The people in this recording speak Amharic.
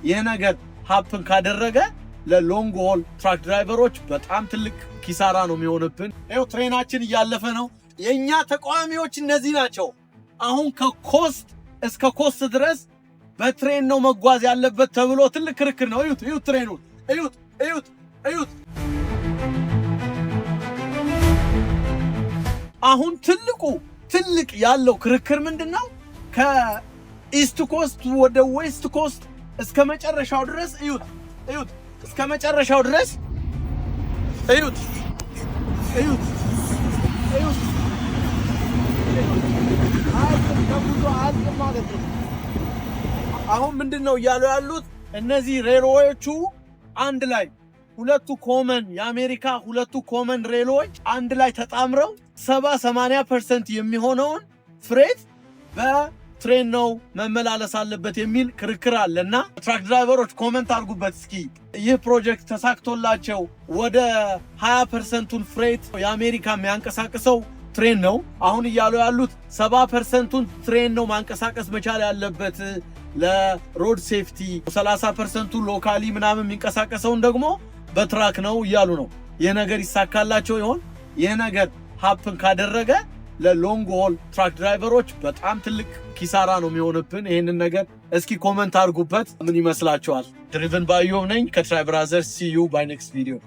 ይህ ነገር ሀፕን ካደረገ ለሎንግ ሆል ትራክ ድራይቨሮች በጣም ትልቅ ኪሳራ ነው የሚሆንብን። ይኸው ትሬናችን እያለፈ ነው። የእኛ ተቃዋሚዎች እነዚህ ናቸው። አሁን ከኮስት እስከ ኮስት ድረስ በትሬን ነው መጓዝ ያለበት ተብሎ ትልቅ ክርክር ነው። እዩት እዩት፣ ትሬኑን እዩት እዩት እዩት። አሁን ትልቅ ያለው ክርክር ምንድነው? ከኢስት ኮስት ወደ ዌስት ኮስት እስከ መጨረሻው ድረስ እዩት እዩት፣ እስከ መጨረሻው ድረስ እዩት እዩት እዩት። አሁን ምንድነው እያሉ ያሉት? እነዚህ ሬልዌዎቹ አንድ ላይ የአሜሪካ ሁለቱ ኮመን ሬልዌዎች አንድ ላይ ተጣምረው 70-80% የሚሆነውን ፍሬት በትሬን ነው መመላለስ አለበት የሚል ክርክር አለና ትራክ ድራይቨሮች ኮመንት አድርጉበት እስኪ። ይህ ፕሮጀክት ተሳክቶላቸው ወደ 20%ቱን ፍሬት የአሜሪካ የሚያንቀሳቅሰው ትሬን ነው። አሁን እያሉ ያሉት 70%ቱን ትሬን ነው ማንቀሳቀስ መቻል ያለበት ለሮድ ሴፍቲ፣ 30%ቱ ሎካሊ ምናምን የሚንቀሳቀሰውን ደግሞ በትራክ ነው እያሉ ነው። ይህ ነገር ይሳካላቸው ይሆን? ይህ ነገር ሀፕን ካደረገ ለሎንግ ሆል ትራክ ድራይቨሮች በጣም ትልቅ ኪሳራ ነው የሚሆንብን። ይህንን ነገር እስኪ ኮመንት አድርጉበት። ምን ይመስላችኋል? ድሪቨን ባይ ኢዮብ ነኝ ከትራይ ብራዘርስ። ሲ ዩ ባይ ኔክስት ቪዲዮ።